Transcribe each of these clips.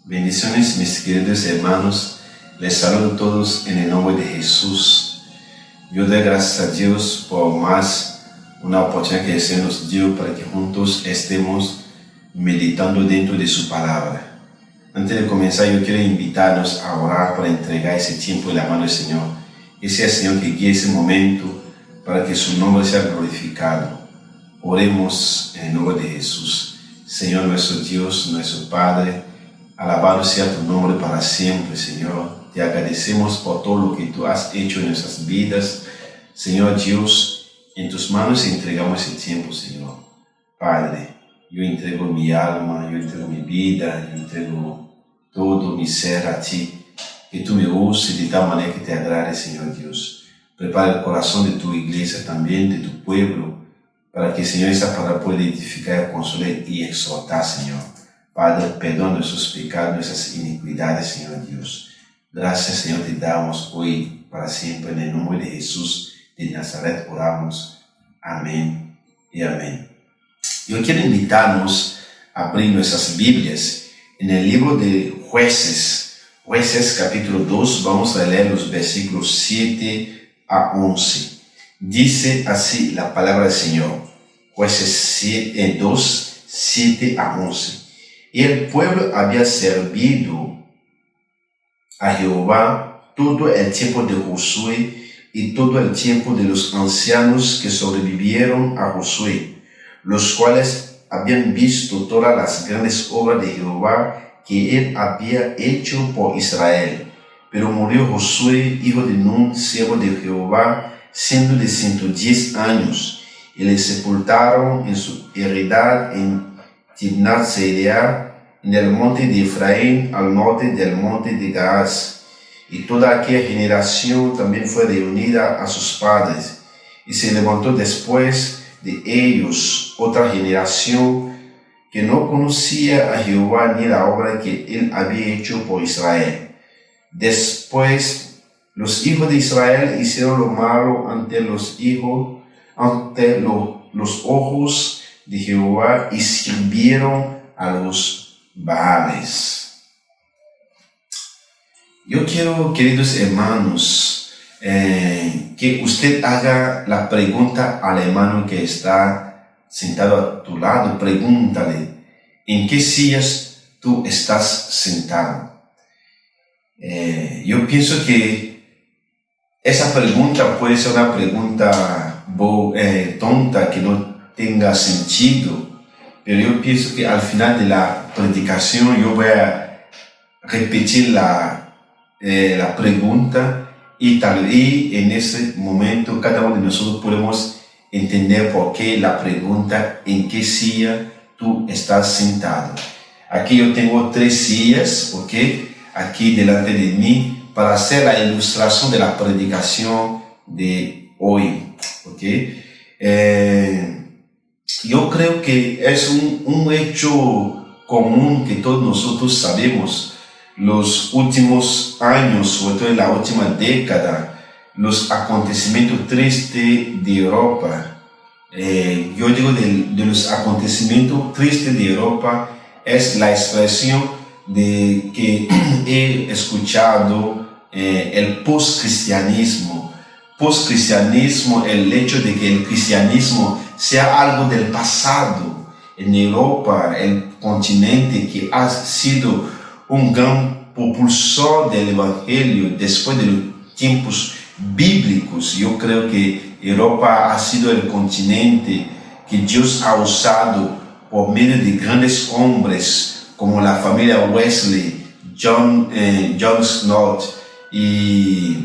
Bendiciones, mis queridos hermanos. Les saludo a todos en el nombre de Jesús. Yo doy gracias a Dios por más una oportunidad que el Señor nos dio para que juntos estemos meditando dentro de su palabra. Antes de comenzar, yo quiero invitarnos a orar para entregar ese tiempo en la mano del Señor. Que sea el Señor que guíe ese momento para que su nombre sea glorificado. Oremos en el nombre de Jesús. Señor nuestro Dios, nuestro Padre, alabado sea tu nombre para siempre, Señor. Te agradecemos por todo lo que tú has hecho en nuestras vidas. Señor Dios, en tus manos entregamos el tiempo, Señor. Padre, yo entrego mi alma, yo entrego mi vida, yo entrego todo mi ser a ti. Que tú me uses de tal manera que te agrade, Señor Dios. Prepara el corazón de tu iglesia también, de tu pueblo, para que, Señor, esa palabra pueda edificar, consolar y exhortar, Señor. Padre, perdona nuestros pecados, nuestras iniquidades, Señor Dios. Gracias, Señor, te damos hoy para siempre. En el nombre de Jesús de Nazaret oramos. Amén y amén. Yo quiero invitarnos a abrir nuestras Biblias en el libro de Jueces. Jueces capítulo 2, vamos a leer los versículos 7 a 11. Dice así la palabra del Señor. Jueces 2, 7 a 11. Y el pueblo había servido a Jehová todo el tiempo de Josué y todo el tiempo de los ancianos que sobrevivieron a Josué, los cuales habían visto todas las grandes obras de Jehová que él había hecho por Israel. Pero murió Josué, hijo de Nun, siervo de Jehová, siendo de 110 años, y le sepultaron en su heredad en Timnat-Serea, en el monte de Efraín, al norte del monte de Gaas. Y toda aquella generación también fue reunida a sus padres. Y se levantó después de ellos otra generación que no conocía a Jehová ni la obra que él había hecho por Israel. Después los hijos de Israel hicieron lo malo ante los ojos de Jehová y sirvieron a los Baales. Yo quiero, queridos hermanos, que usted haga la pregunta al hermano que está sentado a tu lado. Pregúntale, ¿en qué sillas tú estás sentado? Yo pienso que esa pregunta puede ser una pregunta tonta, que no tenga sentido, pero yo pienso que al final de la predicación yo voy a repetir la pregunta y tal vez en ese momento cada uno de nosotros podemos entender por qué la pregunta, ¿en qué silla tú estás sentado? Aquí yo tengo 3 sillas, ¿ok? Aquí delante de mí para hacer la ilustración de la predicación de hoy, ¿ok? Yo creo que es un hecho común que todos nosotros sabemos. Los últimos años, sobre todo en la última década, los acontecimientos tristes de Europa, yo digo de los acontecimientos tristes de Europa, es la expresión de que he escuchado el postcristianismo. Postcristianismo, el hecho de que el cristianismo sea algo del pasado. En Europa, el continente que ha sido un gran propulsor del Evangelio después de los tiempos bíblicos. Yo creo que Europa ha sido el continente que Dios ha usado por medio de grandes hombres como la familia Wesley, John Stott y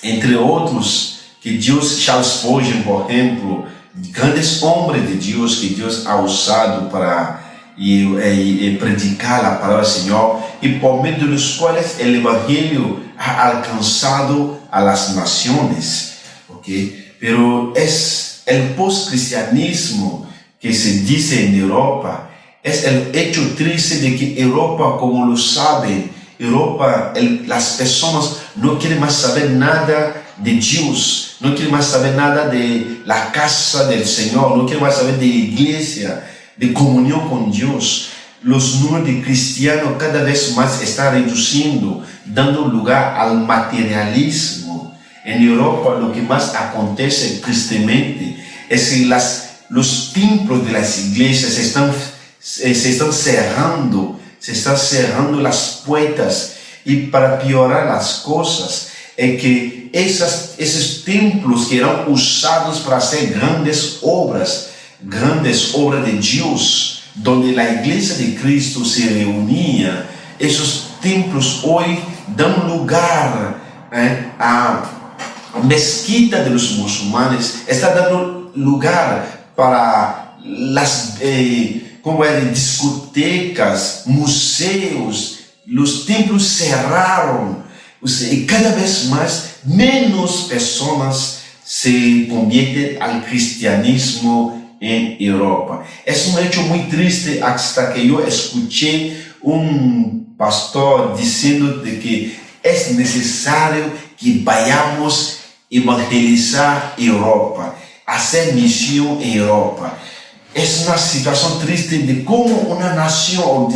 entre otros, que Dios, Charles Spurgeon, por ejemplo, grandes hombres de Dios que Dios ha usado para predicar la palabra del Señor y por medio de los cuales el Evangelio ha alcanzado a las naciones, ¿okay? Pero es el postcristianismo que se dice en Europa, es el hecho triste de que Europa, como lo saben, Europa, las personas no quieren más saber nada de Dios, no quieren más saber nada de la casa del Señor, no quieren más saber de iglesia, de comunión con Dios. los números de cristianos cada vez más están reduciendo, dando lugar al materialismo. En Europa lo que más acontece tristemente es que los templos de las iglesias se están cerrando las puertas, y para piorar las cosas es que esos templos que eran usados para hacer grandes obras de Dios, donde la iglesia de Cristo se reunía, esos templos hoy dan lugar a mezquita de los musulmanes, está dando lugar para las discotecas, museos. Los templos cerraron, y cada vez menos personas se convierten al cristianismo en Europa. Es un hecho muy triste, hasta que yo escuché un pastor diciendo de que es necesario que vayamos a evangelizar Europa, hacer misión en Europa. Es una situación triste de cómo una nación,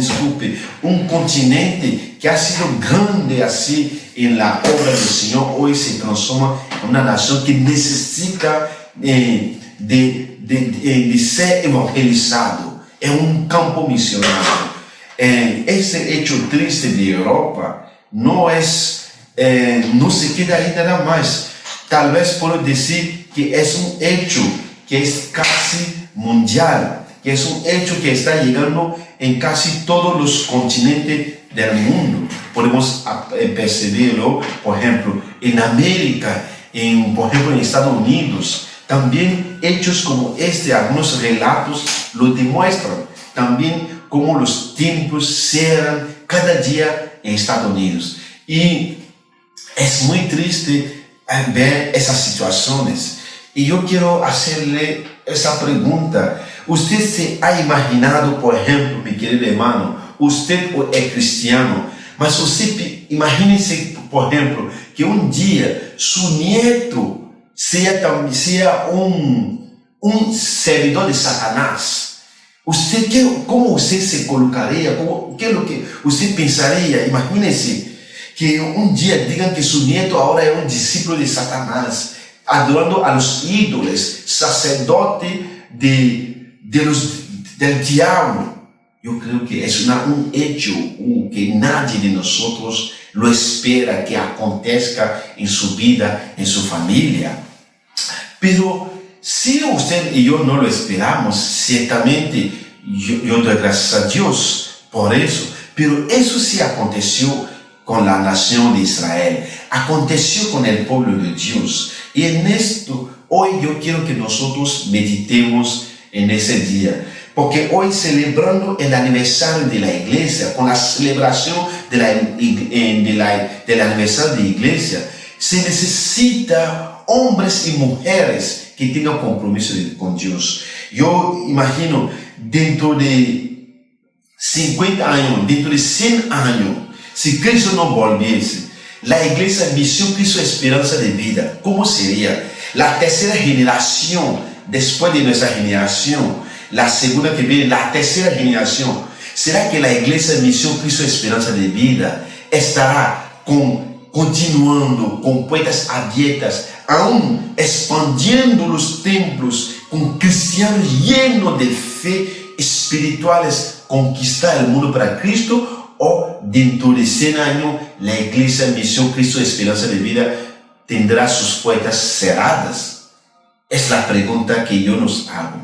un continente que ha sido grande así en la obra del Señor, hoy se transforma en una nación que necesita de ser evangelizado en un campo misionario. Ese hecho triste de Europa no se queda ahí nada más. Tal vez puedo decir que es un hecho que es casi mundial, que es un hecho que está llegando en casi todos los continentes del mundo. Podemos percibirlo, por ejemplo, en América, por ejemplo, en Estados Unidos. También hechos como algunos relatos lo demuestran. También como los templos cierran cada día en Estados Unidos. Y es muy triste ver esas situaciones. Y yo quiero hacerle esa pregunta. ¿Usted se ha imaginado, por ejemplo, mi querido hermano, usted es cristiano, mas usted imagínese, por ejemplo, que un día su nieto sea un servidor de Satanás? ¿Cómo usted se colocaría? ¿Qué es lo que usted pensaría? Imagínese que un día digan que su nieto ahora es un discípulo de Satanás, adorando a los ídolos, sacerdote del diablo. Yo creo que es un hecho que nadie de nosotros lo espera que acontezca en su vida, en su familia. Pero si usted y yo no lo esperamos, ciertamente yo doy gracias a Dios por eso. Pero eso sí aconteció con la nación de Israel, aconteció con el pueblo de Dios. Y en esto, hoy yo quiero que nosotros meditemos en ese día. Porque hoy, celebrando el aniversario de la iglesia, con la celebración del aniversario de la iglesia, se necesita hombres y mujeres que tengan compromiso con Dios. Yo imagino, dentro de 50 años, dentro de 100 años, si Cristo no volviese, la iglesia Misión Cristo Esperanza de Vida, ¿cómo sería? La tercera generación, después de nuestra generación, la segunda que viene, la tercera generación, ¿será que la iglesia Misión Cristo Esperanza de Vida estará continuando con puertas abiertas, aún expandiendo los templos, con cristianos llenos de fe espirituales, conquistar el mundo para Cristo? ¿O dentro de 100 años la iglesia Misión Cristo Esperanza de Vida tendrá sus puertas cerradas? Es la pregunta que yo nos hago.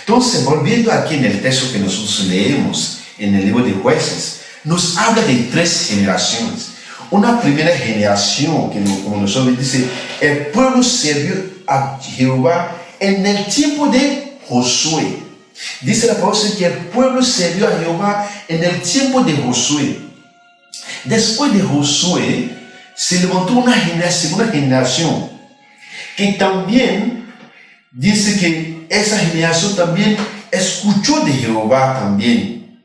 Entonces, volviendo aquí en el texto que nosotros leemos en el libro de Jueces, nos habla de 3 generaciones. Una primera generación, que como nosotros dice, el pueblo sirvió a Jehová en el tiempo de Josué. Dice la palabra que el pueblo sirvió a Jehová en el tiempo de Josué. Después de Josué, se levantó una segunda generación, que también dice que esa generación también escuchó de Jehová también.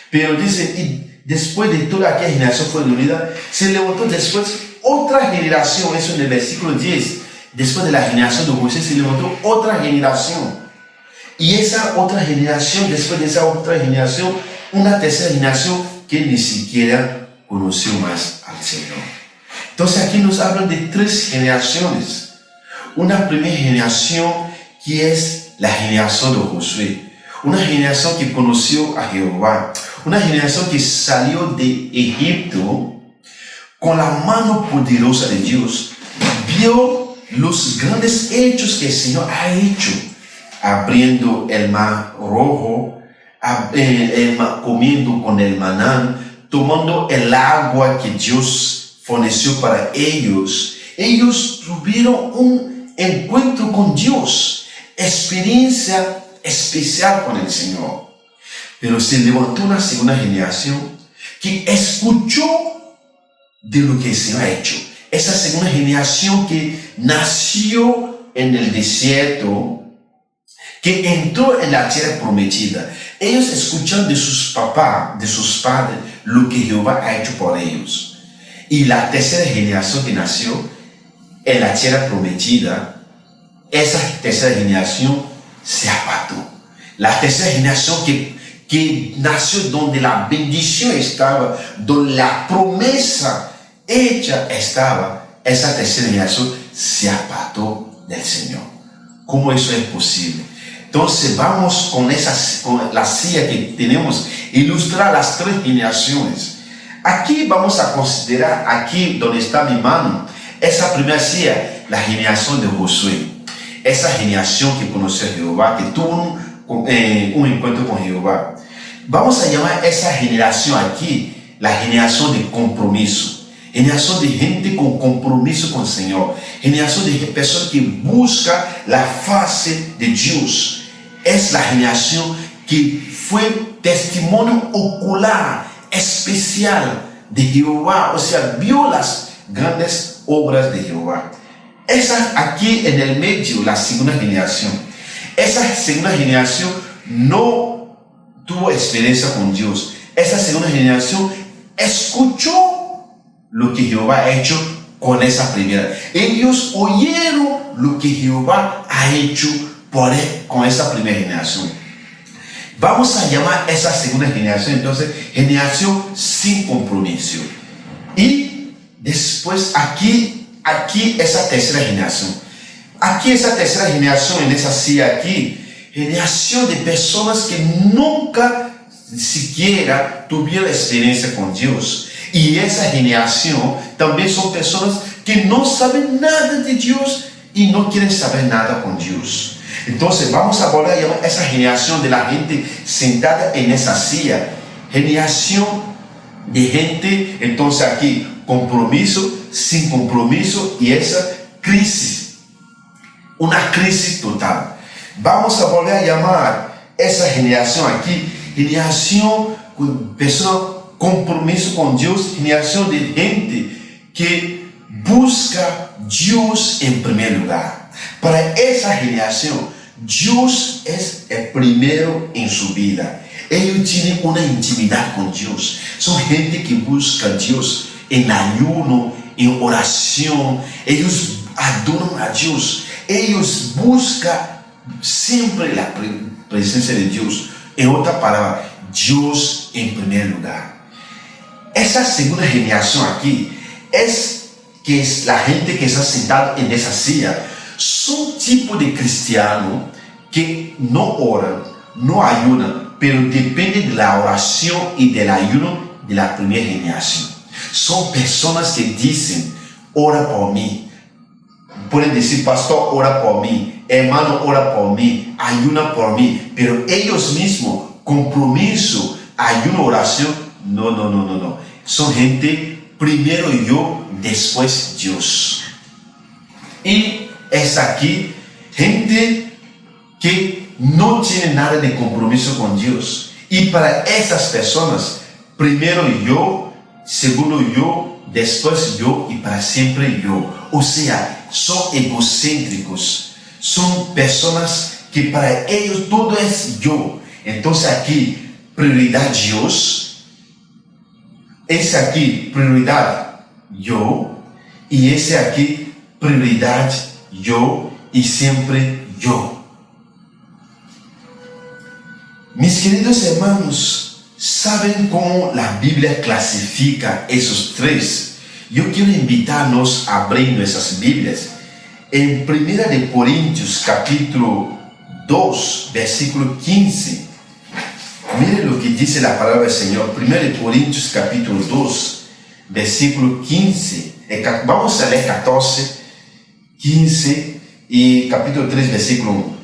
Pero dice, y después de toda aquella generación fue reunida, se levantó después otra generación, eso en el versículo 10. Después de la generación de Josué se levantó otra generación. Y esa otra generación, después de esa otra generación, una tercera generación que ni siquiera conoció más al Señor. Entonces aquí nos hablan de 3 generaciones. Una primera generación que es la generación de Josué. Una generación que conoció a Jehová. Una generación que salió de Egipto con la mano poderosa de Dios. Vio los grandes hechos que el Señor ha hecho. Abriendo el mar rojo, comiendo con el maná, tomando el agua que Dios forneció para ellos. Ellos tuvieron un encuentro con Dios, experiencia especial con el Señor. Pero se levantó una segunda generación que escuchó de lo que el Señor ha hecho. Esa segunda generación que nació en el desierto, que entró en la tierra prometida. Ellos escuchan de sus papás, de sus padres, lo que Jehová ha hecho por ellos. Y la tercera generación que nació en la tierra prometida, esa tercera generación se apartó. La tercera generación que nació donde la bendición estaba, donde la promesa hecha estaba, esa tercera generación se apartó del Señor. ¿Cómo eso es posible? Entonces vamos con la silla que tenemos, ilustrar las 3 generaciones. Aquí vamos a considerar, aquí donde está mi mano, esa primera silla, la generación de Josué. Esa generación que conoció a Jehová, que tuvo un encuentro con Jehová. Vamos a llamar esa generación aquí, la generación de compromiso. Generación de gente con compromiso con el Señor. Generación de personas que buscan la fase de Dios. Es la generación que fue testimonio ocular, especial de Jehová. O sea, vio las grandes obras de Jehová. Esa aquí en el medio, la segunda generación. Esa segunda generación no tuvo experiencia con Dios. Esa segunda generación escuchó lo que Jehová ha hecho con esa primera. Ellos oyeron lo que Jehová ha hecho con esa primera generación. Vamos a llamar esa segunda generación entonces generación sin compromiso. Y después aquí esa tercera generación. Aquí esa tercera generación en esa silla aquí, generación de personas que nunca siquiera tuvieron experiencia con Dios. Y esa generación también son personas que no saben nada de Dios y no quieren saber nada con Dios. Entonces vamos a volver a llamar a esa generación de la gente sentada en esa silla. Generación de gente, entonces aquí, compromiso, sin compromiso y esa crisis. Una crisis total. Vamos a volver a llamar esa generación aquí, generación con personas compromiso con Dios, generación de gente que busca Dios en primer lugar. Para esa generación, Dios es el primero en su vida. Ellos tienen una intimidad con Dios. Son gente que busca a Dios en ayuno, en oración. Ellos adoran a Dios. Ellos buscan siempre la presencia de Dios. En otra palabra, Dios en primer lugar. Esa segunda generación aquí es la gente que está sentada en esa silla. Son tipo de cristianos que no oran, no ayunan, pero dependen de la oración y del ayuno de la primera generación. Son personas que dicen, ora por mí. Pueden decir, pastor, ora por mí. Hermano, ora por mí. Ayuna por mí. Pero ellos mismos, compromiso, ayuno, oración, no. Son gente, primero yo, después Dios. Y es aquí gente que no tiene nada de compromiso con Dios. Y para esas personas, primero yo, segundo yo, después yo y para siempre yo. O sea, son egocéntricos. Son personas que para ellos todo es yo. Entonces aquí, prioridad Dios. Ese aquí, prioridad yo. Y ese aquí, prioridad yo y siempre yo. Mis queridos hermanos, ¿Saben cómo la Biblia clasifica esos tres? Yo quiero invitarnos a abrir nuestras Biblias. En 1 Corintios capítulo 2, versículo 15. Miren lo que dice la palabra del Señor. 1 Corintios capítulo 2, versículo 15. Vamos a leer 14, 15 y capítulo 3, versículo 1.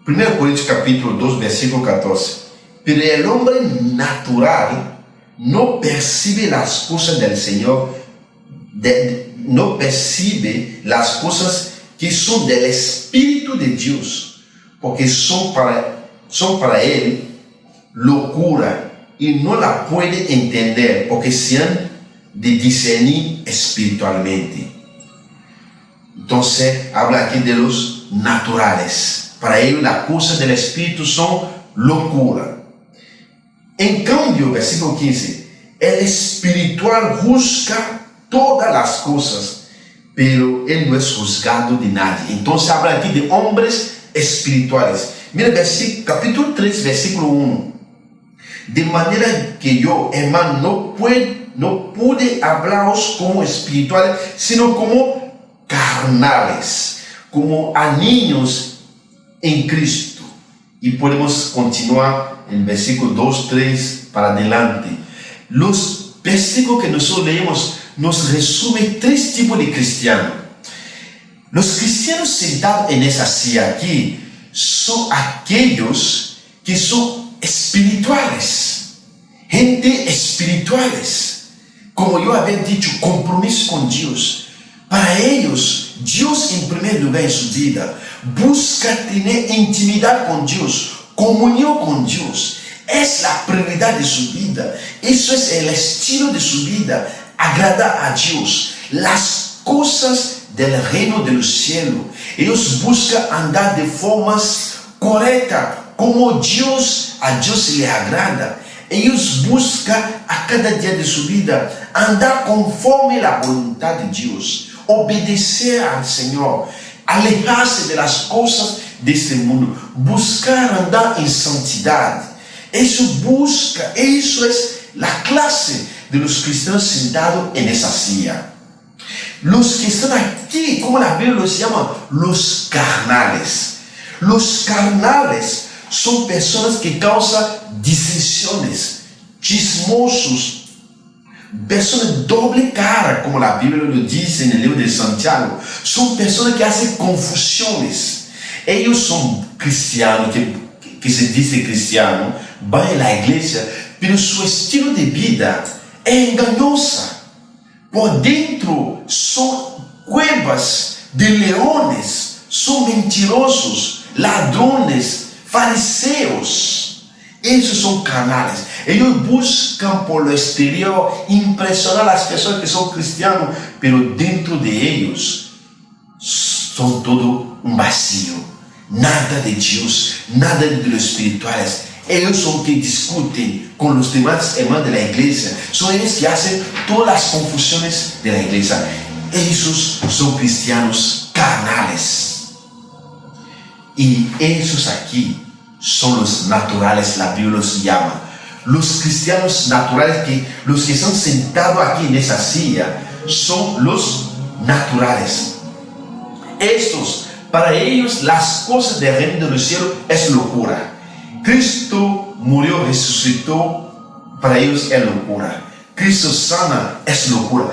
1 Corintios capítulo 2, versículo 14. Pero el hombre natural no percibe las cosas del Señor, no percibe las cosas que son del Espíritu de Dios, porque son para él locura y no la puede entender, porque se han de discernir espiritualmente. Entonces habla aquí de los naturales. Para ellos las cosas del Espíritu son locura. En cambio, versículo 15, el espiritual juzga todas las cosas, pero él no es juzgado de nadie. Entonces habla aquí de hombres espirituales. Mira capítulo 3, versículo 1. De manera que yo, hermano, no pude hablaros como espirituales, sino como carnales, como a niños en Cristo. Y podemos continuar en versículo 2, 3 para adelante. Los versículos que nosotros leemos nos resumen tres tipos de cristianos. Los cristianos sentados en esa silla aquí son aquellos que son espirituales, gente espirituales. Como yo había dicho, compromiso con Dios. Para ellos, Dios en primer lugar en su vida. Busca tener intimidad con Dios, comunión con Dios. Es la prioridad de su vida. Eso es el estilo de su vida. Agradar a Dios. Las cosas del reino de los cielos. Ellos buscan andar de formas correctas, como a Dios le agrada. Ellos buscan a cada día de su vida andar conforme la voluntad de Dios, obedecer al Señor, alejarse de las cosas de este mundo, buscar andar en santidad. Eso es la clase de los cristianos sentados en esa silla. Los que están aquí, como la Biblia los llama, los carnales. Los carnales son personas que causan disensiones, chismosos, personas de doble cara, como la Biblia lo dice en el libro de Santiago. Son personas que hacen confusiones. Ellos son cristianos, que se dice cristiano, van a la iglesia, pero su estilo de vida es engañosa. Por dentro son cuevas de leones, son mentirosos, ladrones, fariseos. Esos son carnales. Ellos buscan por lo exterior impresionar a las personas que son cristianos, pero dentro de ellos son todo un vacío. Nada de Dios, nada de los espirituales. Ellos son que discuten con los demás hermanos de la iglesia. Son ellos que hacen todas las confusiones de la iglesia. Esos son cristianos carnales. Y esos aquí son los naturales, la Biblia los llama. Los cristianos naturales, los que están sentados aquí en esa silla, son los naturales. Estos, para ellos, las cosas del reino de los cielos es locura. Cristo murió, resucitó, para ellos es locura. Cristo sana, es locura.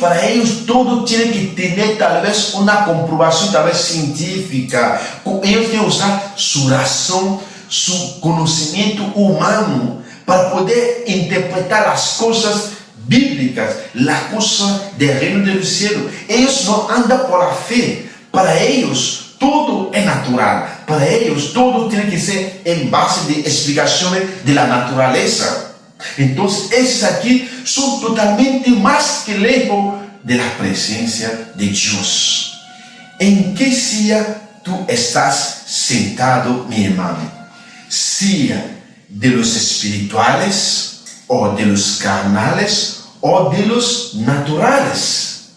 Para ellos todo tiene que tener tal vez una comprobación tal vez científica. Ellos quieren usar su razón, su conocimiento humano para poder interpretar las cosas bíblicas, las cosas del reino de los cielos. Ellos no andan por la fe. Para ellos todo es natural. Para ellos todo tiene que ser en base de explicaciones de la naturaleza. Entonces esos aquí son totalmente más que lejos de la presencia de Dios. ¿En qué silla tú estás sentado, mi hermano? ¿Silla de los espirituales o de los carnales o de los naturales?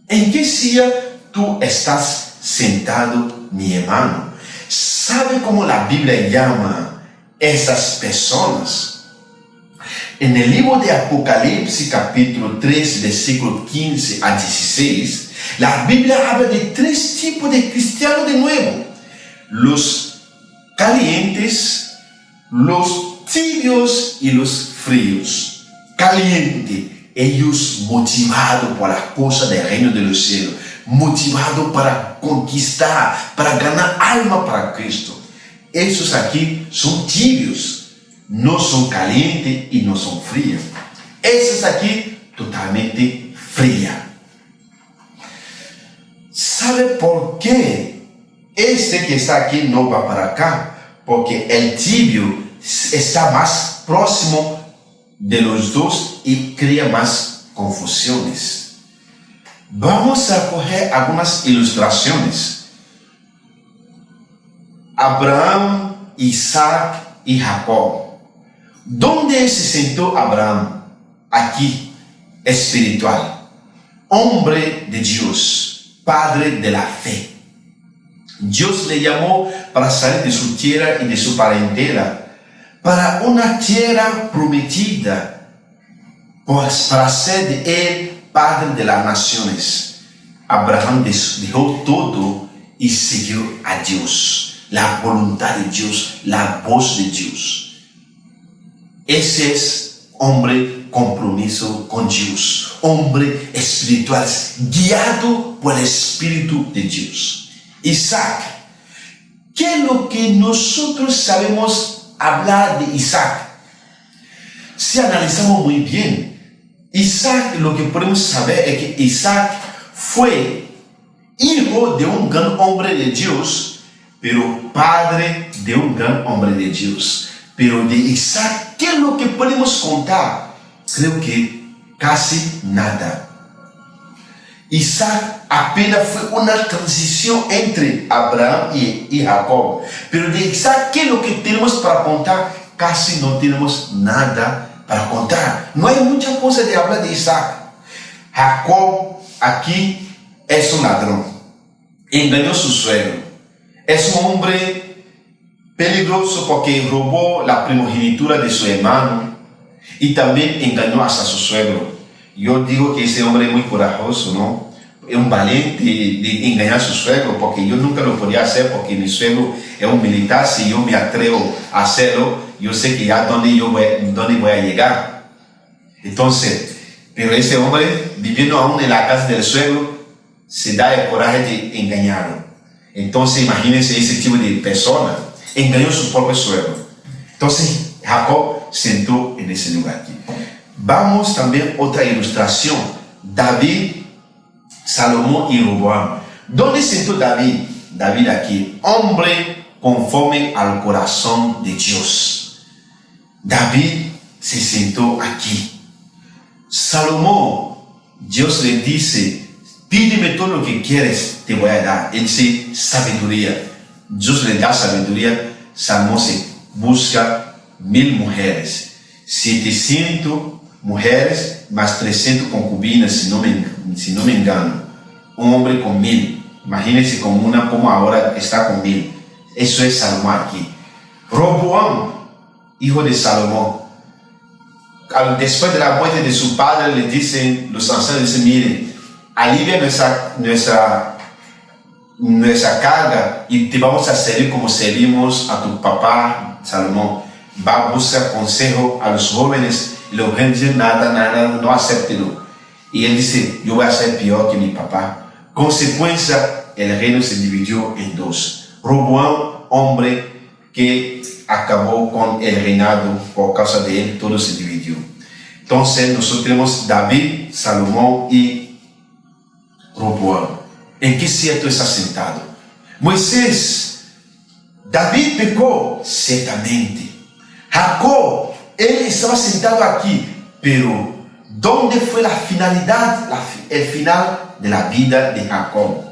¿En qué silla tú estás sentado, mi hermano? ¿Sabe cómo la Biblia llama a esas personas? En el libro de Apocalipsis, capítulo 3, versículo 15 a 16, la Biblia habla de 3 tipos de cristianos de nuevo: los calientes, los tibios y los fríos. Caliente, ellos motivados por las cosas del reino de los cielos, motivados para conquistar, para ganar alma para Cristo. Esos aquí son tibios, no son calientes y no son fríos. Esos aquí totalmente frías. ¿Sabe por qué este que está aquí no va para acá? Porque el tibio está más próximo de los dos y crea más confusiones. Vamos a coger algunas ilustraciones. Abraham, Isaac y Jacob. ¿Dónde se sentó Abraham? Aquí, espiritual. Hombre de Dios, padre de la fe. Dios le llamó para salir de su tierra y de su parentela, para una tierra prometida, pues para ser de él padre de las naciones. Abraham dejó todo y siguió a Dios, la voluntad de Dios, la voz de Dios. Ese es hombre compromiso con Dios, hombre espiritual, guiado por el Espíritu de Dios. Isaac, ¿qué es lo que nosotros sabemos hablar de Isaac? Si analizamos muy bien, Isaac, lo que podemos saber es que Isaac fue hijo de un gran hombre de Dios, pero padre de un gran hombre de Dios. Pero de Isaac, ¿qué es lo que podemos contar? Creo que casi nada. Isaac apenas fue una transición entre Abraham y Jacob. Pero de Isaac, ¿qué es lo que tenemos para contar? Casi no tenemos nada para contar. No hay mucha cosa de hablar de Isaac. Jacob aquí es un ladrón. Engañó a su suegro. Es un hombre peligroso porque robó la primogenitura de su hermano y también engañó hasta a su suegro. Yo digo que ese hombre es muy corajoso, ¿no? Es un valiente de engañar a su suegro, porque yo nunca lo podía hacer porque mi suegro es un militar. Si yo me atrevo a hacerlo, yo sé que ya dónde voy a llegar. Entonces, pero ese hombre, viviendo aún en la casa del suegro, se da el coraje de engañarlo. Entonces, imagínense ese tipo de persona. Engañó a su propio suegro. Entonces, Jacob sentó en ese lugar aquí. Vamos también a otra ilustración. David, Salomón y Roboam. ¿Dónde sentó David? David aquí. Hombre conforme al corazón de Dios. David se sentó aquí. Salomón, Dios le dice: pídeme todo lo que quieres, te voy a dar. Él dice sabiduría. Dios le da sabiduría. Salomón se busca 1000 mujeres, 700 mujeres más 300 concubinas, si no me engano. Un hombre con 1000. Imagínense como ahora está con 1000. Eso es Salomón aquí. Roboam, hijo de Salomón, después de la muerte de su padre, le dicen, los ancianos dicen: miren, alivia nuestra carga y te vamos a servir como servimos a tu papá Salomón. Va a buscar consejo a los jóvenes y los jóvenes dicen: nada, no acéptelo. Y él dice: yo voy a ser peor que mi papá. Consecuencia, el reino se dividió en 2. Roboam, hombre que acabó con el reinado, por causa de él todo se dividió. Entonces nosotros tenemos David, Salomón y Roboam. ¿En qué cierto está sentado? Moisés, David pecó, ciertamente. Jacob, él estaba sentado aquí, pero ¿dónde fue la finalidad, el final de la vida de Jacob?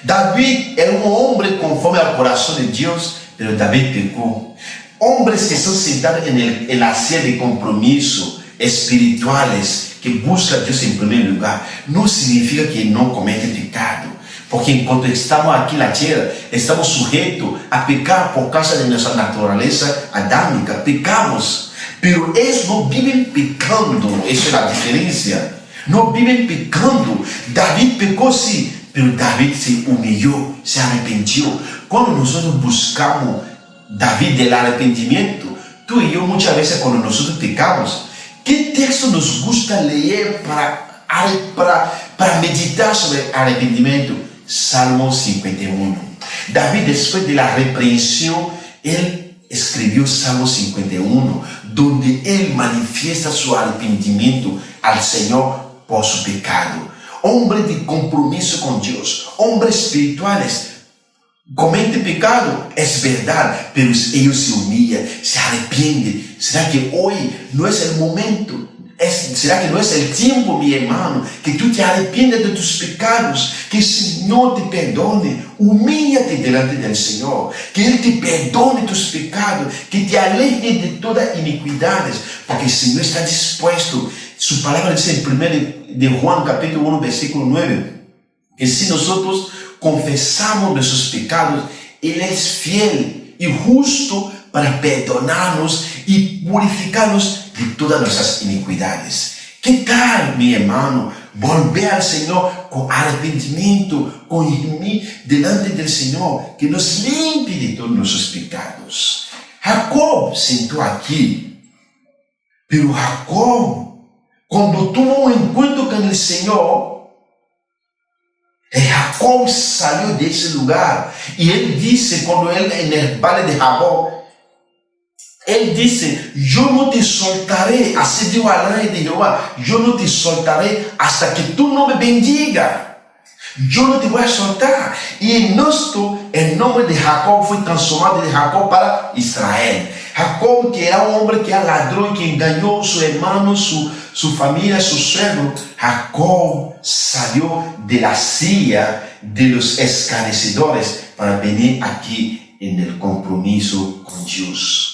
David era un hombre conforme al corazón de Dios, pero David pecó. Hombres que están sentados en la silla de compromiso, espirituales, que buscan a Dios en primer lugar, no significa que no cometen pecado. Porque en cuanto estamos aquí en la tierra, estamos sujetos a pecar por causa de nuestra naturaleza adámica. Pecamos. pero ellos no viven pecando. Esa es la diferencia. No viven pecando. David pecó sí, pero David se humilló, se arrepintió. Cuando nosotros buscamos David del arrepentimiento, tú y yo muchas veces cuando nosotros pecamos, ¿qué texto nos gusta leer para meditar sobre arrepentimiento? Salmo 51. David, después de la reprensión, él escribió Salmo 51, donde él manifiesta su arrepentimiento al Señor por su pecado. Hombre de compromiso con Dios, hombres espirituales, cometen pecado, es verdad, pero ellos se humillan, se arrepienten. ¿Será que hoy no es el momento? ¿Será que no es el tiempo, mi hermano, que tú te arrepientes de tus pecados, que el Señor te perdone? Humíllate delante del Señor, que Él te perdone tus pecados, que te aleje de todas iniquidades, porque el Señor está dispuesto. Su palabra dice en 1 de Juan capítulo 1 versículo 9, que si nosotros confesamos nuestros pecados, Él es fiel y justo para perdonarnos y purificarnos de todas nuestras iniquidades. ¿Qué tal, mi hermano? Volver al Señor con arrepentimiento, con gemir delante del Señor, que nos limpie de todos nuestros pecados. Jacob sentó aquí, pero Jacob, cuando tuvo un encuentro con el Señor, Jacob salió de ese lugar y él dice, cuando él en el valle de Jacob, él dice, yo no te soltaré, así dijo al rey de Jehová, yo no te soltaré hasta que tú no me bendigas. Yo no te voy a soltar. Y en esto, el nombre de Jacob fue transformado de Jacob para Israel. Jacob, que era un hombre que era ladrón, que engañó a su hermano, su familia, su suegro. Jacob salió de la silla de los escarnecedores para venir aquí en el compromiso con Dios.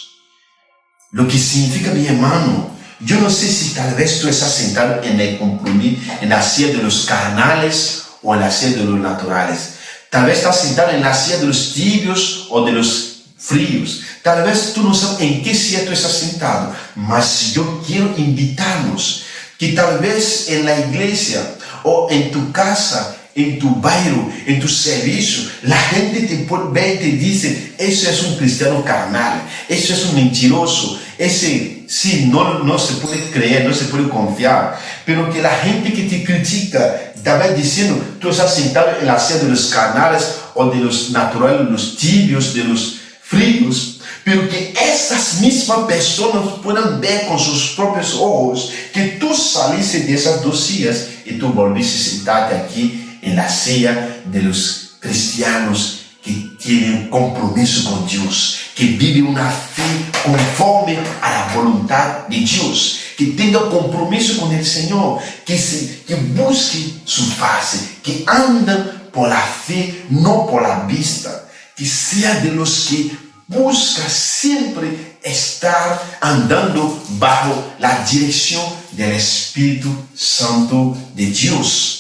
Lo que significa, mi hermano, yo no sé si tal vez tú estás sentado en el compromiso, en la silla de los carnales o en la silla de los naturales. Tal vez estás sentado en la silla de los tibios o de los fríos. Tal vez tú no sabes en qué silla tú estás sentado. Mas yo quiero invitarnos que tal vez en la iglesia o en tu casa, en tu barrio, en tu servicio, la gente te ve y te dice, eso es un cristiano carnal, eso es un mentiroso, ese sí, no se puede creer, no se puede confiar. Pero que la gente que te critica, tal vez diciendo, tú estás sentado en la silla de los carnales o de los naturales, de los tibios, de los fríos, pero que esas mismas personas puedan ver con sus propios ojos que tú saliste de esas dos sillas y tú volviste a sentarte aquí en la silla de los cristianos que tienen compromiso con Dios, que viven una fe conforme a la voluntad de Dios, que tenga compromiso con el Señor, que busque su faz, que andan por la fe, no por la vista, que sea de los que busca siempre estar andando bajo la dirección del Espíritu Santo de Dios.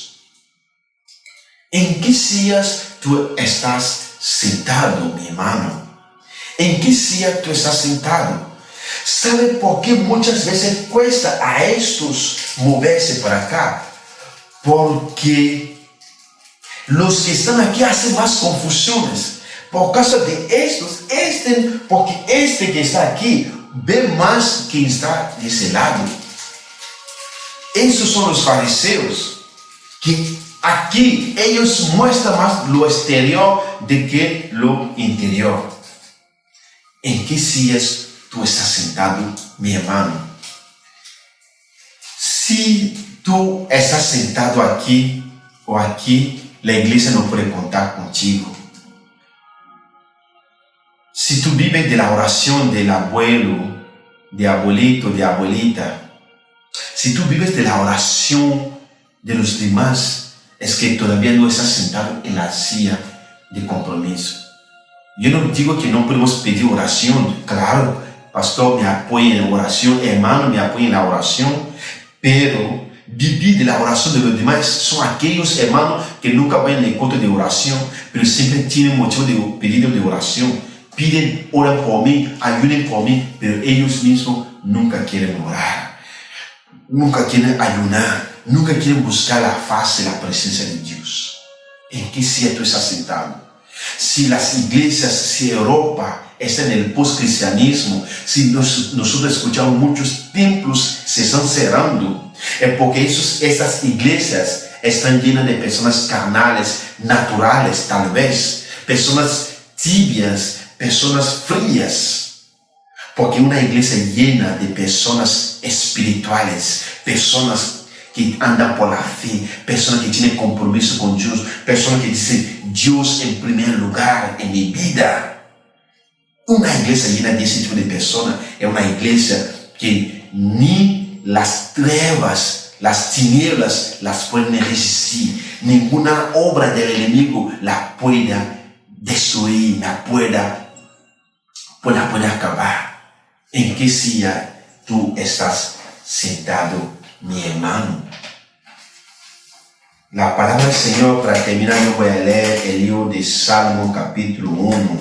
¿En qué sillas tú estás sentado, mi hermano? ¿En qué silla tú estás sentado? ¿Sabe por qué muchas veces cuesta a estos moverse para acá? Porque los que están aquí hacen más confusiones. Por causa de estos, porque este que está aquí ve más que está de ese lado. Esos son los fariseos que aquí ellos muestran más lo exterior de que lo interior. ¿En qué sillas tú estás sentado, mi hermano? Si tú estás sentado aquí o aquí, la iglesia no puede contar contigo. Si tú vives de la oración del abuelo, de abuelito, de abuelita, si tú vives de la oración de los demás, es que todavía no estás sentado en la silla de compromiso. Yo no digo que no podemos pedir oración. Claro, pastor, me apoya en la oración, hermano, me apoya en la oración, pero vivir de la oración de los demás son aquellos hermanos que nunca van en el encuentro de oración, pero siempre tienen motivo de pedido de oración. piden, oran por mí, ayuden por mí, pero ellos mismos nunca quieren orar, nunca quieren ayunar, nunca quieren buscar la faz y la presencia de Dios. ¿En qué silla tú estás sentado? Si las iglesias, si Europa está en el postcristianismo, si nosotros escuchamos muchos templos se están cerrando, es porque esas iglesias están llenas de personas carnales, naturales tal vez, personas tibias, personas frías. Porque una iglesia llena de personas espirituales, personas que andan por la fe, personas que tienen compromiso con Dios, personas que dicen Dios en primer lugar en mi vida. Una iglesia llena de ese tipo de personas es una iglesia que ni las trevas, las tinieblas las pueden resistir. Ninguna obra del enemigo la pueda destruir, la pueda acabar. ¿En qué silla tú estás sentado, mi hermano? La palabra del Señor, para terminar, yo voy a leer el libro de Salmo capítulo 1,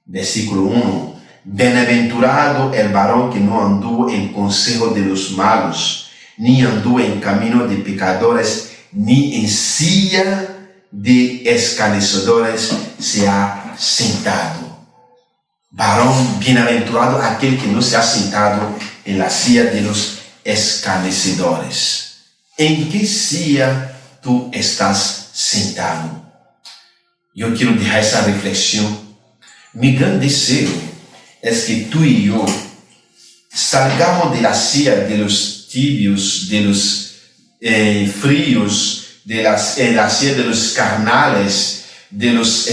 versículo 1. Bienaventurado el varón que no anduvo en consejo de los malos, ni anduvo en camino de pecadores, ni en silla de escarnecedores se ha sentado. Varón bienaventurado aquel que no se ha sentado en la silla de los escarnecedores. ¿En qué silla tú estás sentado? Yo quiero dejar esa reflexión. Mi gran deseo es que tú y yo salgamos de la silla de los tibios, de los fríos, de la silla de los carnales, de los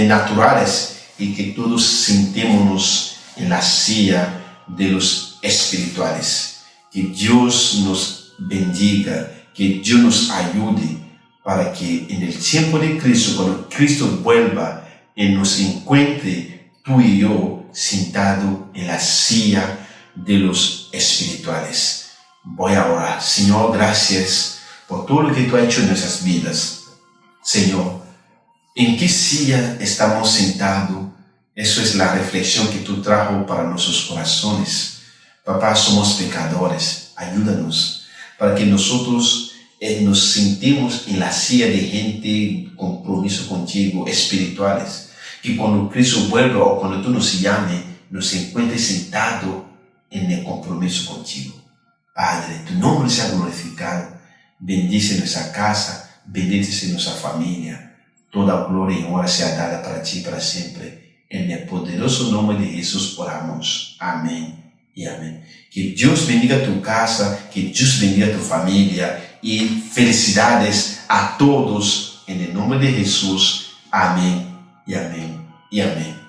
naturales, y que todos sentémonos en la silla de los espirituales. Que Dios nos bendiga, que Dios nos ayude para que en el tiempo de Cristo, cuando Cristo vuelva y nos encuentre tú y yo sentado en la silla de los espirituales. Voy a orar. Señor, gracias por todo lo que tú has hecho en nuestras vidas. Señor, ¿en qué silla estamos sentados? Eso es la reflexión que tú trajo para nuestros corazones. Papá, somos pecadores. Ayúdanos para que nosotros nos sintamos en la silla de gente con compromiso contigo, espirituales. Que cuando Cristo vuelva o cuando tú nos llames, nos encuentres sentados en el compromiso contigo. Padre, tu nombre sea glorificado. Bendice nuestra casa, bendice nuestra familia. Toda gloria y honra sea dada para ti para siempre. En el poderoso nombre de Jesús oramos. Amén y amén. Que Dios bendiga tu casa, que Dios bendiga tu familia y felicidades a todos en el nombre de Jesús. Amén y amén y amén.